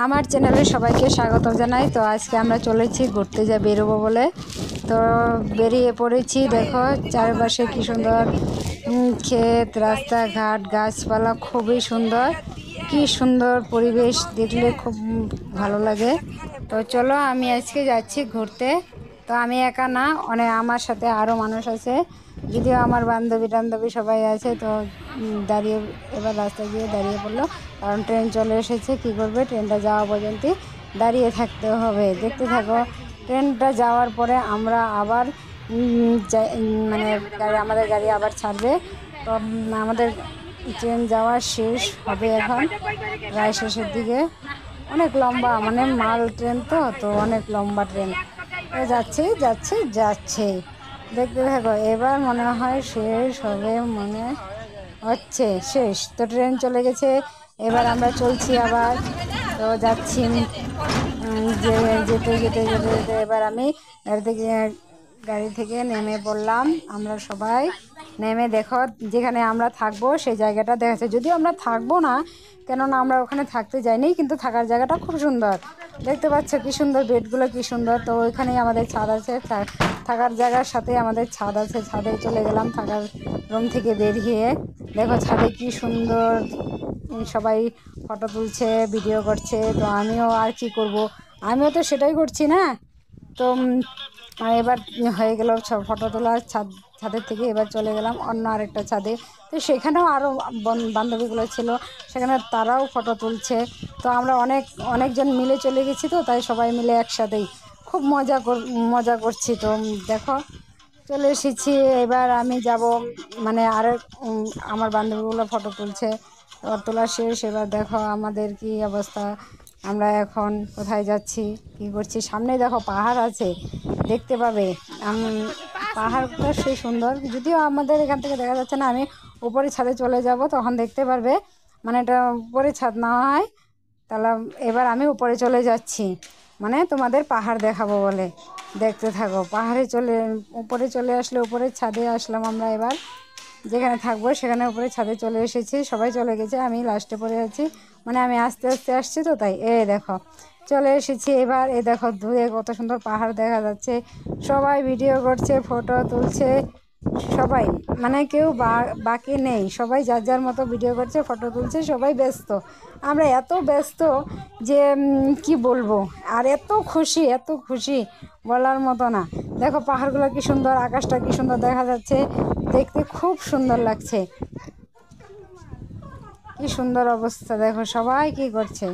আমার চ্যানেলে সবাইকে স্বাগত জানাই। তো আজকে আমরা চলেছি ঘুরতে যা বেরোবো বলে, তো বেরিয়ে পড়েছি। দেখো চারপাশে কি সুন্দর ক্ষেত, রাস্তাঘাট, গাছপালা, খুবই সুন্দর। কি সুন্দর পরিবেশ, দেখলে খুব ভালো লাগে। তো চলো, আমি আজকে যাচ্ছি ঘুরতে। তো আমি একা না, আমার সাথে আরও মানুষ আছে, যদিও আমার বান্ধবী সবাই আছে। তো দাঁড়িয়ে এবার রাস্তায় গিয়ে দাঁড়িয়ে পড়লো, কারণ ট্রেন চলে এসেছে। কি করবে, ট্রেনটা যাওয়া পর্যন্ত দাঁড়িয়ে থাকতে হবে। দেখতে থাকো, ট্রেনটা যাওয়ার পরে আমরা আবার মানে আমাদের গাড়ি আবার ছাড়বে। তো আমাদের ট্রেন যাওয়া শেষ হবে এখন, প্রায় শেষের দিকে। অনেক লম্বা, মানে মাল ট্রেন, তো অনেক লম্বা ট্রেন। তো যাচ্ছে দেখতে থাকো। এবার মনে হয় শেষ হবে, মনে হচ্ছে শেষ। তো ট্রেন চলে গেছে, এবার আমরা চলছি আবার। তো যাচ্ছি, যেতে যেতে যেতে যেতে এবার আমি গাড়ি থেকে নেমে পড়লাম। আমরা সবাই নেমে, দেখো যেখানে আমরা থাকবো সেই জায়গাটা দেখাচ্ছে। যদিও আমরা থাকবো না, কেননা আমরা ওখানে থাকতে যাইনি, কিন্তু থাকার জায়গাটা খুব সুন্দর। দেখতে পাচ্ছ কি সুন্দর, বেডগুলো কি সুন্দর। তো ওইখানেই আমাদের ছাদ আছে, থাকার জায়গার সাথে আমাদের ছাদ আছে। ছাদে চলে গেলাম থাকার রুম থেকে বেরিয়ে। দেখো ছাদে কি সুন্দর, সবাই ফটো তুলছে, ভিডিও করছে। তো আমিও আর কি করব, আমিও তো সেটাই করছি না। তো এবার হয়ে গেল সব ফটো তোলা ছাদের থেকে। এবার চলে গেলাম অন্য আরেকটা ছাদে। তো সেখানেও আরও বান্ধবীগুলো ছিল, সেখানে তারাও ফটো তুলছে। তো আমরা অনেকজন মিলে চলে গেছি, তো তাই সবাই মিলে একসাথেই খুব মজা করছি। তো দেখো চলে এসেছি। এবার আমি যাব, মানে আমার বান্ধবীগুলো ফটো তুলছে, তোলা শেষ। এবার দেখো আমাদের কি অবস্থা, আমরা এখন কোথায় যাচ্ছি, কি করছি। সামনে দেখো পাহাড় আছে, দেখতে পাবে। পাহাড়টা সেই সুন্দর, যদিও আমাদের এখান থেকে দেখা যাচ্ছে না। আমি উপরে ছাদে চলে যাব, তখন দেখতে পারবে। মানে এটা উপরে ছাদ না হয়, তাহলে এবার আমি উপরে চলে যাচ্ছি, মানে তোমাদের পাহাড় দেখাবো বলে। দেখতে থাকো, উপরে চলে আসলে, উপরের ছাদে আসলাম আমরা। এবার যেখানে থাকবো সেখানে উপরে ছাদে চলে এসেছি, সবাই চলে গেছে, আমি লাস্টে পড়ে আছি। মানে আমি আস্তে আস্তে আসছি, তো তাই দেখো চলে এসেছি। এবার দেখো দূরে কত সুন্দর পাহাড় দেখা যাচ্ছে। সবাই ভিডিও করছে, ফটো তুলছে, সবাই, মানে কেউ বাকি নেই। সবাই যার যার মতো ভিডিও করছে, ফটো তুলছে, সবাই ব্যস্ত। আমরা এত ব্যস্ত যে কি বলবো, আর এত খুশি বলার মতো না। দেখো পাহাড়গুলো কি সুন্দর, আকাশটা কি সুন্দর দেখা যাচ্ছে, দেখতে খুব সুন্দর লাগছে। কি সুন্দর অবস্থা, দেখো সবাই কি করছে।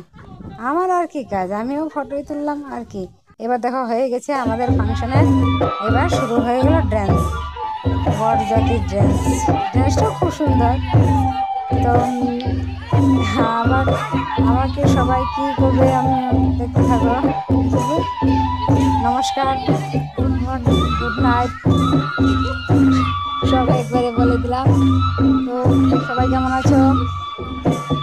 আমার আর কি কাজ, আমিও ফটোই তুললাম আর কি। এবার দেখো হয়ে গেছে আমাদের ফাংশনে, এবার শুরু হয়ে গেল ড্যান্স, বরযাত্রীর ড্যান্সটাও খুব সুন্দর। তো আমাকে সবাই কি করবে, আমি দেখতে থাকো। নমস্কার, গুড নাইট, সব একবারে বলে দিলাম। তো সবাই কেমন আছো?